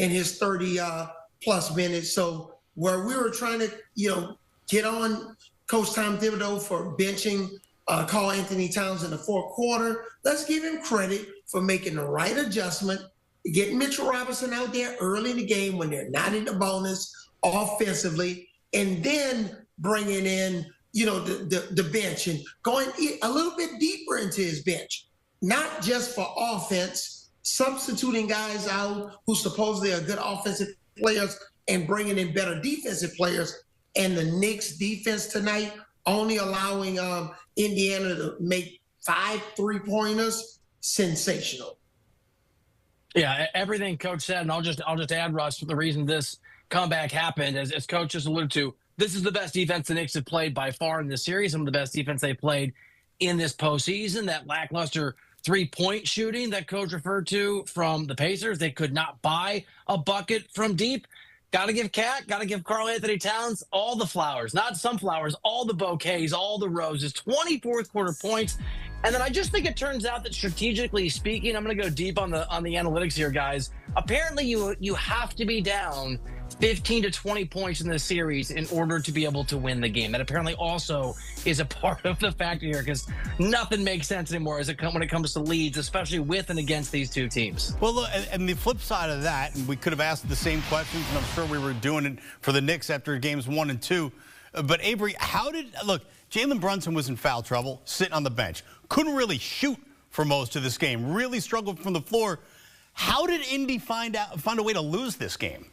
in his 30 plus minutes. So where we were trying to, get on Coach Tom Thibodeau for benching Karl-Anthony Towns in the fourth quarter, let's give him credit for making the right adjustment, getting Mitchell Robinson out there early in the game when they're not in the bonus offensively, and then bringing in, the bench and going a little bit deeper into his bench, not just for offense, substituting guys out who supposedly are good offensive players and bringing in better defensive players. And the Knicks defense tonight only allowing Indiana to make 5 3-pointers, sensational. Yeah, everything Coach said, and I'll just add, Russ, the reason this comeback happened, as Coach just alluded to, this is the best defense the Knicks have played by far in this series, some of the best defense they played in this postseason. That lackluster three-point shooting that Coach referred to from the Pacers, they could not buy a bucket from deep. Got to give Karl-Anthony Towns all the flowers, not some flowers, all the bouquets, all the roses, 24th quarter points. And then I just think it turns out that strategically speaking, I'm going to go deep on the analytics here, guys. Apparently you have to be down 15 to 20 points in this series in order to be able to win the game. That apparently also is a part of the factor here, because nothing makes sense anymore when it comes to leads, especially with and against these two teams. Well, look, and the flip side of that, and we could have asked the same questions, and I'm sure we were doing it for the Knicks after games 1 and 2. But Avery, look, Jalen Brunson was in foul trouble, sitting on the bench. Couldn't really shoot for most of this game. Really struggled from the floor. How did Indy find a way to lose this game?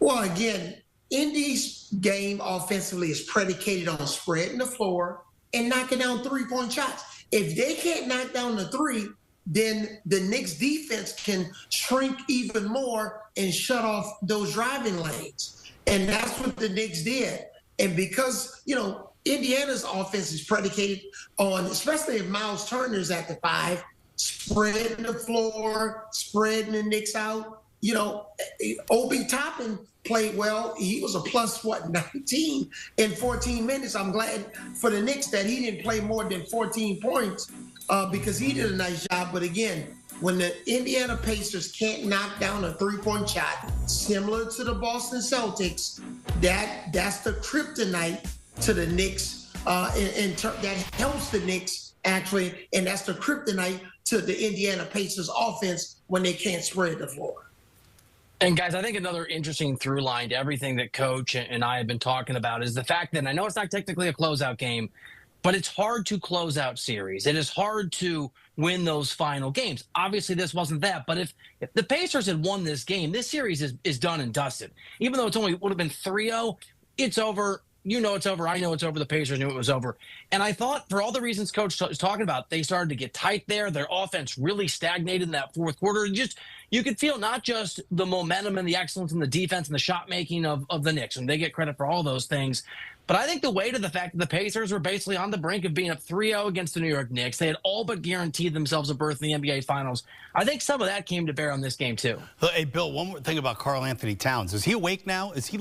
Well, again, Indy's game offensively is predicated on spreading the floor and knocking down three-point shots. If they can't knock down the three, then the Knicks defense can shrink even more and shut off those driving lanes. And that's what the Knicks did. And because, Indiana's offense is predicated on, especially if Miles Turner's at the 5, spreading the floor, spreading the Knicks out. Obi Toppin played well. He was a plus, 19 in 14 minutes. I'm glad for the Knicks that he didn't play more than 14 points because he did a nice job. But again, when the Indiana Pacers can't knock down a three-point shot, similar to the Boston Celtics, that's the kryptonite to the Knicks. That helps the Knicks, actually, and that's the kryptonite to the Indiana Pacers offense when they can't spread the floor. And, guys, I think another interesting through line to everything that Coach and I have been talking about is the fact that, and I know it's not technically a closeout game, but it's hard to close out series. It is hard to win those final games. Obviously, this wasn't that. But if the Pacers had won this game, this series is done and dusted. Even though would have been 3-0, it's over. It's over. I know it's over. The Pacers knew it was over. And I thought, for all the reasons Coach was talking about, they started to get tight there. Their offense really stagnated in that fourth quarter. You could feel not just the momentum and the excellence in the defense and the shot making of the Knicks, and they get credit for all those things. But I think the weight of the fact that the Pacers were basically on the brink of being up 3-0 against the New York Knicks, they had all but guaranteed themselves a berth in the NBA Finals. I think some of that came to bear on this game, too. Hey, Bill, one more thing about Karl-Anthony Towns. Is he awake now? Is he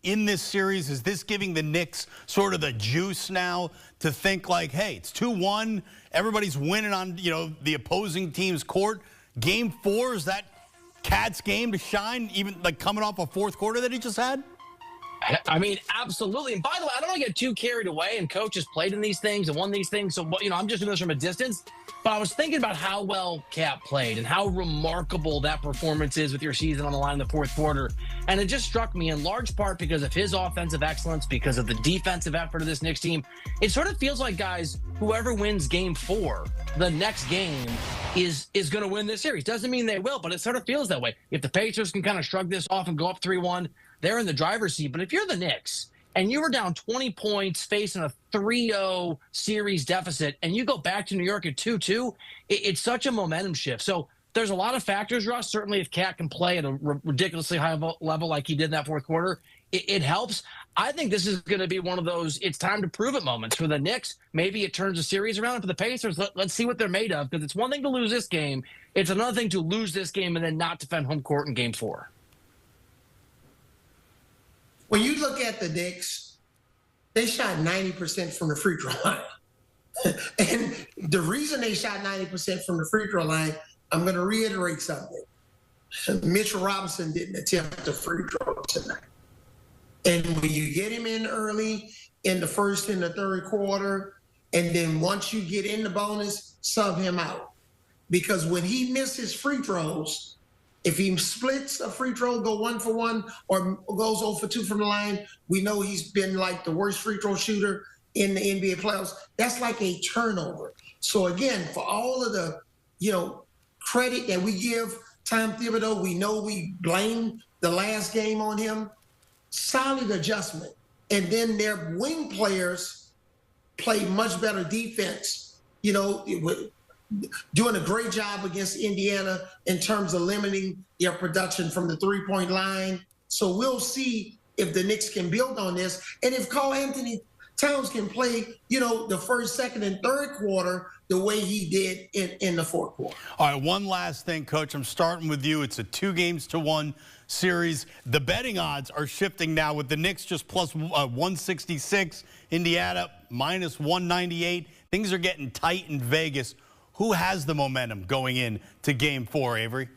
in this series? Is this giving the Knicks sort of the juice now to think hey, it's 2-1, everybody's winning on, the opposing team's court? Game 4, is that Cat's game to shine, even coming off a fourth quarter that he just had? I mean, absolutely. And by the way, I don't want to get too carried away, and Coach has played in these things and won these things. So, I'm just doing this from a distance. But I was thinking about how well Cat played and how remarkable that performance is with your season on the line in the fourth quarter. And it just struck me in large part because of his offensive excellence, because of the defensive effort of this Knicks team. It sort of feels like, guys, whoever wins game 4, the next game is going to win this series. Doesn't mean they will, but it sort of feels that way. If the Pacers can kind of shrug this off and go up 3-1, they're in the driver's seat. But if you're the Knicks and you were down 20 points facing a 3-0 series deficit and you go back to New York at 2-2, it's such a momentum shift. So there's a lot of factors, Russ. Certainly if Cat can play at a ridiculously high level like he did in that fourth quarter, it helps. I think this is going to be one of those it's time to prove it moments for the Knicks. Maybe it turns the series around. For the Pacers, let's see what they're made of, because it's one thing to lose this game. It's another thing to lose this game and then not defend home court in game 4. When you look at the Knicks, they shot 90% from the free throw line. And the reason they shot 90% from the free throw line, I'm going to reiterate something. Mitchell Robinson didn't attempt a free throw tonight. And when you get him in early in the first and the third quarter, and then once you get in the bonus, sub him out. Because when he misses free throws, if he splits a free throw, go 1 for 1, or goes 0 for 2 from the line, we know he's been like the worst free throw shooter in the NBA playoffs. That's like a turnover. So again, for all of the, credit that we give Tom Thibodeau, we know we blame the last game on him. Solid adjustment. And then their wing players play much better defense, doing a great job against Indiana in terms of limiting their production from the three-point line. So we'll see if the Knicks can build on this. And if Karl-Anthony Towns can play, the first, second, and third quarter the way he did in the fourth quarter. All right, one last thing, Coach. I'm starting with you. It's a 2-1 series. The betting odds are shifting now with the Knicks just plus 166, Indiana minus 198. Things are getting tight in Vegas. Who has the momentum going in to Game 4, Avery?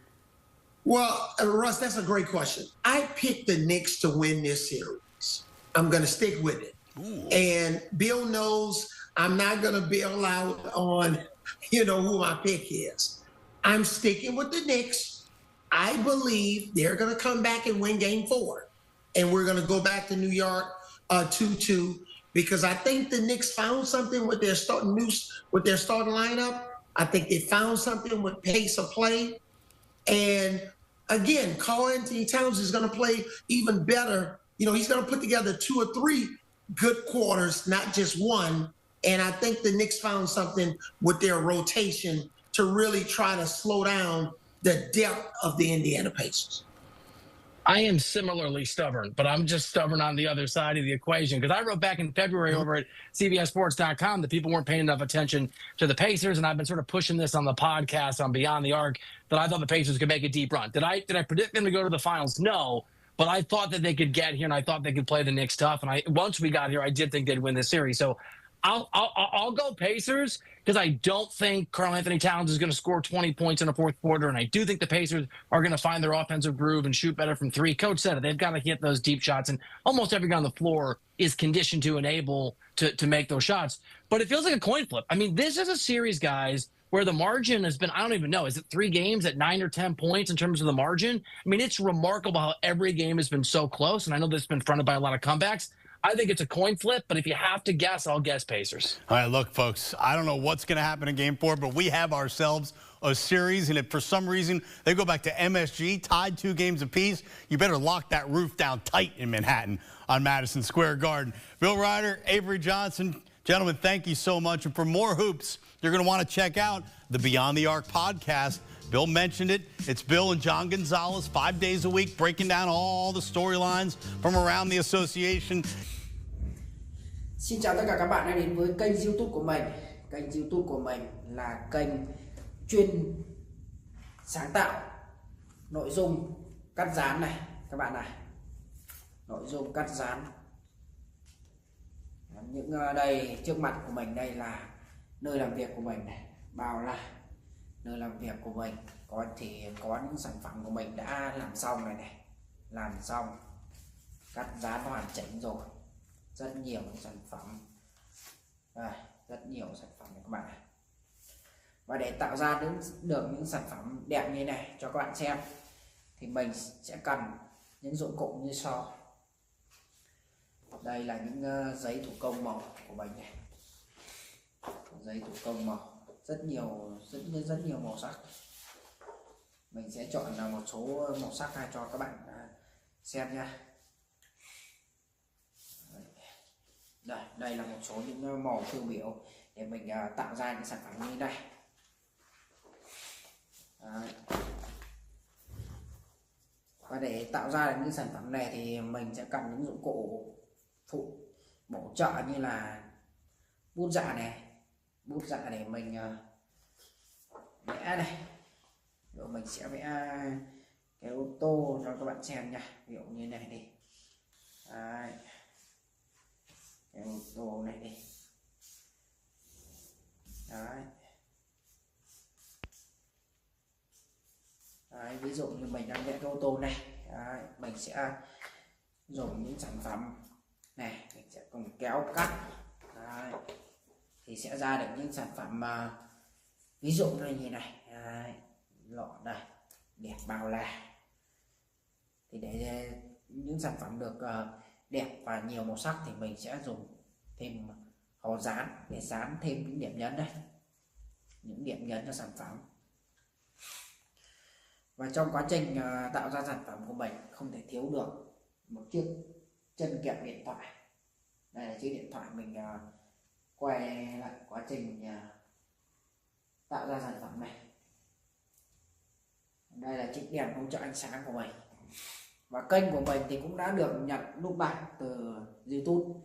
Well, Russ, that's a great question. I picked the Knicks to win this series. I'm going to stick with it. Ooh. And Bill knows I'm not going to bail out on, who my pick is. I'm sticking with the Knicks. I believe they're going to come back and win Game 4. And we're going to go back to New York 2-2 because I think the Knicks found something with their starting lineup. I think they found something with pace of play. And again, Karl-Anthony Towns is going to play even better. He's going to put together 2 or 3 good quarters, not just one. And I think the Knicks found something with their rotation to really try to slow down the depth of the Indiana Pacers. I am similarly stubborn, but I'm just stubborn on the other side of the equation because I wrote back in February over at CBSSports.com that people weren't paying enough attention to the Pacers, and I've been sort of pushing this on the podcast on Beyond the Arc that I thought the Pacers could make a deep run. Did I predict them to go to the finals? No, but I thought that they could get here, and I thought they could play the Knicks tough. And once we got here, I did think they'd win this series. So I'll go Pacers because I don't think Karl-Anthony Towns is going to score 20 points in the fourth quarter, and I do think the Pacers are going to find their offensive groove and shoot better from three. Coach said it. They've got to hit those deep shots, and almost every guy on the floor is conditioned to and able to make those shots. But it feels like a coin flip. I mean, this is a series, guys, where the margin has been, I don't even know, is it 3 games at 9 or 10 points in terms of the margin? I mean, it's remarkable how every game has been so close, and I know this has been fronted by a lot of comebacks. I think it's a coin flip, but if you have to guess, I'll guess Pacers. All right, look, folks, I don't know what's going to happen in Game 4, but we have ourselves a series, and if for some reason they go back to MSG, tied 2 games apiece, you better lock that roof down tight in Manhattan on Madison Square Garden. Bill Ryder, Avery Johnson, gentlemen, thank you so much. And for more hoops, you're going to want to check out the Beyond the Arc podcast. Bill mentioned it. It's Bill and John Gonzalez, 5 days a week, breaking down all the storylines from around the association. Xin chào tất cả các bạn đã đến với kênh YouTube của mình. Kênh YouTube của mình là kênh chuyên sáng tạo nội dung cắt dán này các bạn này. Nội dung cắt dán. Những đây trước mặt của mình đây là nơi làm việc của mình này, bao là nơi làm việc của mình. Có những sản phẩm của mình đã làm xong này, làm xong cắt dán hoàn chỉnh rồi. Rất nhiều sản phẩm đây, rất nhiều sản phẩm này các bạn này. Và để tạo ra được những sản phẩm đẹp như này cho các bạn xem thì mình sẽ cần những dụng cụ như sau. Đây là những giấy thủ công màu của mình này, giấy thủ công màu rất nhiều màu sắc. Mình sẽ chọn là một số màu sắc cho các bạn xem nha. Đây là một số những màu tiêu biểu để mình tạo ra những sản phẩm như này. Đấy. Và để tạo ra được những sản phẩm này thì mình sẽ cần những dụng cụ phụ bổ trợ như là bút dạ này, bút dạ để mình vẽ này. Rồi mình sẽ vẽ cái ô tô cho các bạn xem nha, ví dụ như này đi. Đấy. Cái ô tô này đi. Đấy. Đấy, ví dụ như mình đang vẽ cái ô tô này. Đấy, mình sẽ dùng những sản phẩm này, mình sẽ cùng kéo cắt. Đấy, thì sẽ ra được những sản phẩm ví dụ như này. Đấy, lọ đây đẹp bao la. Thì để những sản phẩm được đẹp và nhiều màu sắc thì mình sẽ dùng thêm hồ dán để dán thêm những điểm nhấn đây, những điểm nhấn cho sản phẩm. Và trong quá trình tạo ra sản phẩm của mình không thể thiếu được một chiếc chân kẹp điện thoại. Đây là chiếc điện thoại mình quay lại quá trình tạo ra sản phẩm này. Đây là chiếc đèn hỗ trợ ánh sáng của mình. Và kênh của mình thì cũng đã được nhận nút bạc từ YouTube.